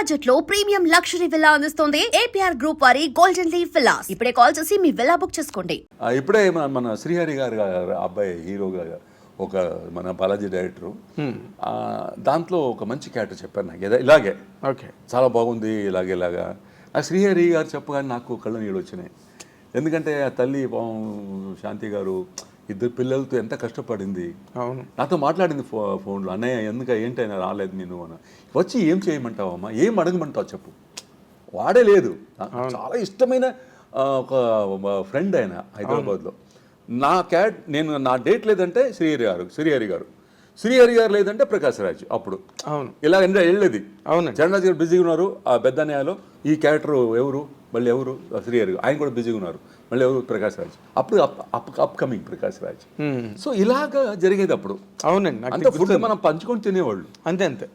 Budget లో premium luxury villa అందిస్తోంది APR group వారి గోల్డెన్ లీవ్ విల్లాస్. ఇప్పుడే కాల్ చేసి మీ విల్లా బుక్ చేసుకోండి. ఇప్పుడే మన శ్రీహరి గారు అబ్బాయి హీరోగా ఒక మన బాలాజీ డైరెక్టరు దాంట్లో ఒక మంచి క్యారెక్టర్ చెప్పారు నాకు ఇలాగే. ఓకే, చాలా బాగుంది ఇలాగా. నాకు శ్రీహరి గారు చెప్పగానే నాకు కళ్ళు నీళ్ళు వచ్చినాయి. ఎందుకంటే ఆ తల్లి శాంతి గారు ఇద్దరు పిల్లలతో ఎంత కష్టపడింది. అవును, నాతో మాట్లాడింది ఫోన్లో, అన్నయ్య ఏంటైనా రాలేదు నేను అని. వచ్చి ఏం చేయమంటావమ్మా, ఏం అడగమంటావు చెప్పు. వాడే లేదు, చాలా ఇష్టమైన ఒక ఫ్రెండ్ ఆయన హైదరాబాద్లో. నా డేట్ లేదంటే శ్రీహరి గారు లేదంటే ప్రకాష్ రాజ్. అప్పుడు అవును ఇలా వెళ్ళేది. అవును, చరణరాజ్ గారు బిజీగా ఉన్నారు ఆ పెద్దన్నయ్యలో. ఈ క్యారెక్టర్ ఎవరు మళ్ళీ ఎవరు శ్రీహరి గారు, ఆయన కూడా బిజీగా ఉన్నారు. మళ్ళీ ఎవరు ప్రకాష్ రాజ్. అప్పుడు అప్కమింగ్ ప్రకాష్ రాజ్. సో ఇలాగా జరిగేది అప్పుడు. అవునండి, అంటే ఫుడ్ మనం పంచుకొని తినేవాళ్ళు. అంతే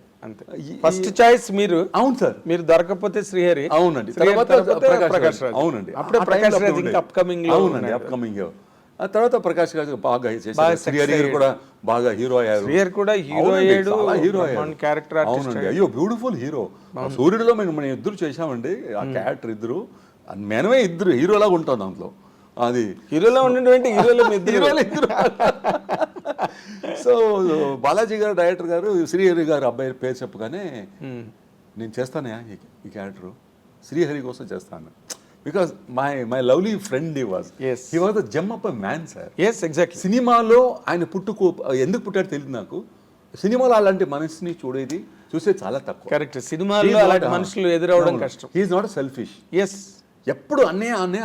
ఫస్ట్ చాయిస్ మీరు. అవును సార్, మీరు దొరకకపోతే శ్రీహరి. అవునండి, ప్రకాష్ రాజ్. అవునండి, అప్పుడే ప్రకాష్ రాజ్ ఇంకా అప్కమింగ్. అవునండి, అప్కమింగ్. ఆ తర్వాత ప్రకాష్ రాజ్ బాగా చేశారు. శ్రీహరి గారు కూడా బాగా హీరో అయ్యారు. శ్రీహరి కూడా హీరో అయ్యాడు, హీరో క్యారెక్టర్. అవునండి, అయ్యో బ్యూటిఫుల్ హీరో. సూర్యుడిలో మనం ఇద్దరు చేశామండి ఆ క్యారెక్టర్. ఇద్దరు మనమే ఇద్దరు హీరోలాగా ఉంటాం దాంట్లో. అది హీరోలో ఉండే హీరోలు ఇద్దరు. సో బాలాజీ గారు డైరెక్టర్ గారు శ్రీహరి గారు అబ్బాయి పేరు చెప్పగానే నేను చేస్తానే ఈ క్యారెక్టర్ శ్రీహరి కోసం చేస్తాను. Because my lovely friend he was the Jammu up man sir. Exactly. సినిమాలో ఆయన ఎందుకు పుట్టాడో తెలియదు నాకు. సినిమాలో అలాంటి మనిషిని చూసే చాలా తక్కువ. కరెక్ట్, సినిమాలో అలాంటి మనుషులు ఎదురవడం కష్టం. He is not selfish. ఎప్పుడు అనే ఆయన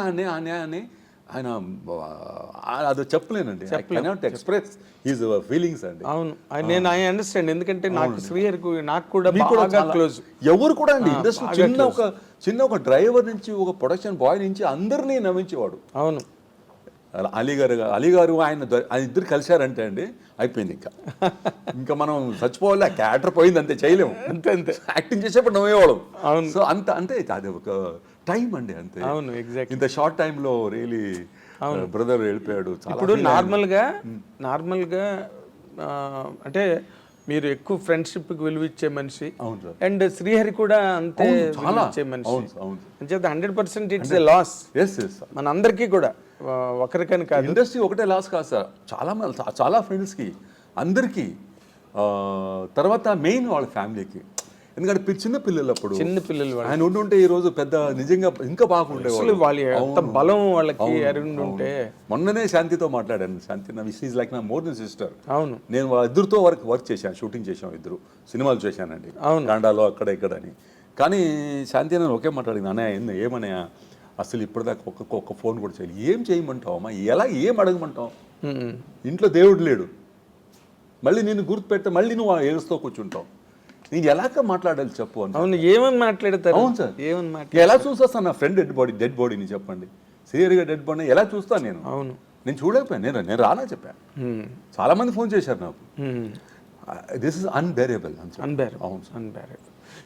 అది చెప్పలేనండి. ఎక్స్ప్రెస్ హిస్ ఫీలింగ్స్ అండి. అవును, నేను ఐ అండర్స్టాండ్. ఎందుకంటే నాకు శ్రీహరికి నాకు కూడా బాగా క్లోజ్. ఎవరు కూడా అండి ఇండస్ట్రీ చిన్న ఒక డ్రైవర్ నుంచి ఒక ప్రొడక్షన్ బాయ్ నుంచి అందరినీ నవ్వించేవాడు. అవును, అలీ గారు ఆయన ఇద్దరు కలిశారంటే అండి అయిపోయింది. ఇంకా మనం చచ్చిపోవాలి, ఆ క్యారెక్టర్ పోయింది, అంతే చేయలేము. అంతే యాక్టింగ్ చేసేప్పుడు నవ్వేవాళ్ళం. అవును, సో అంటే అది ఒక టైం అండి అంతే. అవును, ఎగ్జాక్ట్. ఇంత షార్ట్ టైంలో రియలీ బ్రదర్ వెళ్ళిపోయాడు. ఇప్పుడు నార్మల్గా అంటే మీరు ఎక్కువ ఫ్రెండ్షిప్ కి విలువ ఇచ్చే మనిషి. అండ్ శ్రీహరి కూడా అంతే ఇచ్చే మనిషి. అంచేత 100% ఇట్స్ ఎ లాస్ మన అందరికీ కూడా, ఒకరికని కాదు. ఇండస్ట్రీ ఒకటే లాస్ కాదు సార్, చాలా ఫ్రెండ్స్కి అందరికీ. తర్వాత మెయిన్ వాళ్ళ ఫ్యామిలీకి. ఎందుకంటే చిన్న పిల్లలు ఆయన ఉండుంటే ఈ రోజు పెద్ద నిజంగా ఇంకా బాగుండేవాళ్ళు. వాళ్ళ బలం వాళ్ళకి ఉంటే. మొన్ననే శాంతితో మాట్లాడాను. శాంతి షీఈ్ లైక్ నా మోర్ దెన్ సిస్టర్. అవును, నేను వాళ్ళ ఇద్దరితో వర్క్ చేశాను, షూటింగ్ చేశాం, ఇద్దరు సినిమాలు చేశానండి. అవును, కాండాలో అక్కడ ఇక్కడ అని. కానీ శాంతి నేను ఒకే మాట్లాడింది, అన్నయ్య ఏమన్నయ్య అసలు ఇప్పటిదాకా ఒక్క ఫోన్ కూడా చేయాలి. ఏం చేయమంటావు అమ్మా, ఏం అడగమంటావు, ఇంట్లో దేవుడు లేడు, మళ్ళీ నేను గుర్తుపెడితే మళ్ళీ నువ్వు ఏడుస్తూ కూర్చుంటావు, నేను ఎలాగ మాట్లాడాలి చెప్పు అని. అవును, ఏమని మాట్లాడతారు. అవును సార్, ఎలా చూస్తాను నా ఫ్రెండ్ డెడ్ బాడీని చెప్పండి. సీరియస్గా డెడ్ బాడీని ఎలా చూస్తాను నేను. అవును, నేను చూడకపోయాను, నేను రానా చెప్పాను. చాలా మంది ఫోన్ చేశారు నాకు. This is unbearable. అన్బేరబుల్.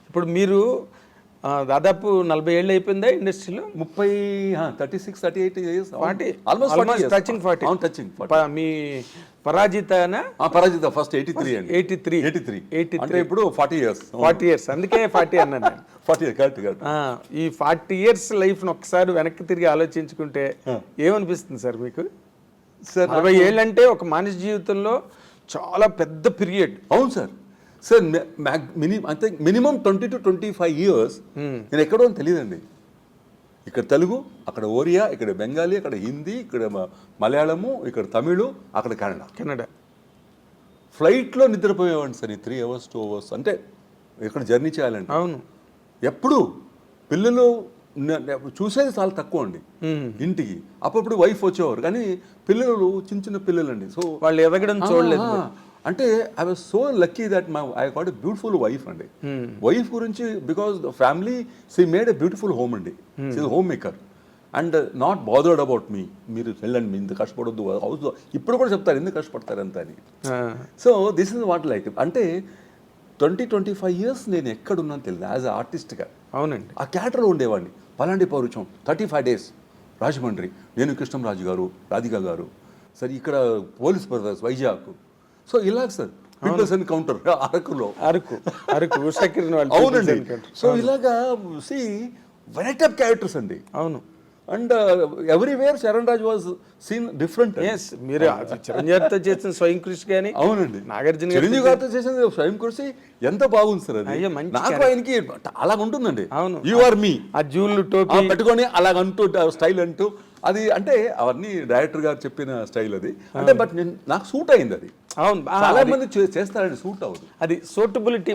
ఇప్పుడు మీరు దాదాపు 40 ఏళ్ళు అయిపోయిందా ఇండస్ట్రీలో? 36-38 years. టచింగ్ 40. మీ పరాజిత ఫస్ట్ 83 అండి. 83 అంటే ఇప్పుడు 40 years. అందుకే 40 అన్నాను. 40 కరెక్ట్. ఈ 40 years లైఫ్ను ఒకసారి వెనక్కి తిరిగి ఆలోచించుకుంటే ఏమనిపిస్తుంది సార్ మీకు? సార్ 40 ఏళ్ళు అంటే ఒక మనిషి జీవితంలో చాలా పెద్ద పీరియడ్. అవును sir. Sir minimum 20 to 25 years నేను ఎక్కడో తెలియదండి. ఇక్కడ తెలుగు, అక్కడ ఒరియా, ఇక్కడ బెంగాలీ, అక్కడ హిందీ, ఇక్కడ మలయాళము, ఇక్కడ తమిళు, అక్కడ కెనడా. ఫ్లైట్లో నిద్రపోయేవాడిని సార్ 3 hours 2 hours అంటే ఇక్కడ జర్నీ చేయాలండి. అవును, ఎప్పుడు పిల్లలు చూసేది చాలా తక్కువ అండి ఇంటికి. అప్పుడప్పుడు వైఫ్ వచ్చేవారు, కానీ పిల్లలు చిన్న పిల్లలండి. సో వాళ్ళు ఎదగడం చూడలేదు. అంటే I was so lucky that I got a beautiful wife అండి. వైఫ్ గురించి because the family she made a beautiful home అండి. She is home maker and not bothered about me. మీరు వెళ్ళండి, మీ ఇంత కష్టపడొద్దు హౌస్. ఇప్పుడు కూడా చెప్తారు ఎందుకు కష్టపడతారు అంత అని. So this is what like. అంటే 20-25 years నేను ఎక్కడున్నాను తెలియదు యాజ్ అ ఆర్టిస్ట్గా. అవునండి, ఆ క్యారెక్టర్లో ఉండేవాడిని. పలాంటి పౌరుషం 35 days రాజమండ్రి, నేను కృష్ణంరాజు గారు, రాధిక గారు, సరే ఇక్కడ పోలీస్ బ్రదర్స్ వైజాగ్. సో ఇలాగ సార్ పీపుల్స్ ఎన్కౌంటర్ అరకులో. అరకు ఉషాకిరణ్ వాళ్ళు అవునండి. సో ఇలాగా సి వెరైటీ ఆఫ్ క్యారెక్టర్స్ అండి. అవును. And everywhere Charan Raj was seen different. Yes, మీరు చిరంజీవితో చేసిన స్వయం కృషి కానీ, అవునండి, నాగార్జున చిరంజీవి గారితో చేసిన స్వయం కృషి ఎంత బాగుంది సార్ అది. అయ్యో, మంచి నాకు ఆయనకి అలాగ ఉంటుందండి. అవును. యు ఆర్ మీ ఆ జూలు టోపీ పెట్టుకొని అలాగంటూ స్టైల్ అంటూ అది అంటే అవన్నీ డైరెక్టర్ గారు చెప్పిన స్టైల్ అది. అంటే బట్ నాకు సూట్ అయింది అది. అవును, చాలా మంది చేస్తారండి, సూట్ అవ్వదు. అది సూటబిలిటీ,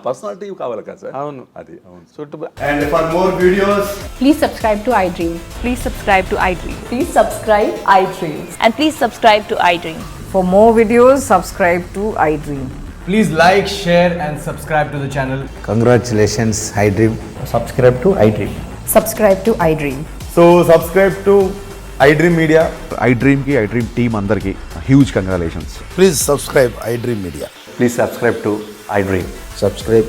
పర్సనాలిటీ కావాలి కదా సార్. అవును, అది అవును. Suitable. And for more videos, Please subscribe to iDream. Please subscribe to iDream. Please subscribe iDream. And please subscribe to iDream. For more videos, subscribe to iDream. please like, share, and subscribe to the channel. Congratulations, iDream. Subscribe to iDream. Subscribe to iDream. So subscribe to iDream Media. iDream ki iDream team andarki huge congratulations. Please subscribe iDream Media. Please subscribe to iDream. Subscribe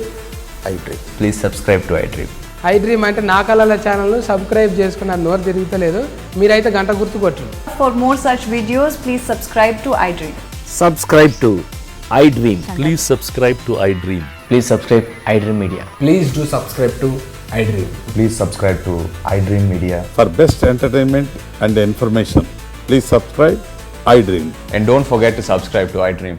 iDream. Please subscribe to iDream. iDream అంటే నా కళల channel subscribe చేసుకున్న నోరు తిరుగుతలేదు, మీరైతే గంట గుర్తు కొట్టండి. For more such videos, please subscribe to iDream. Subscribe to iDream. Please subscribe to iDream. Please subscribe iDream Media. Please do subscribe to iDream. Please subscribe to iDream Media. For best entertainment and information, please subscribe iDream. And don't forget to subscribe to iDream.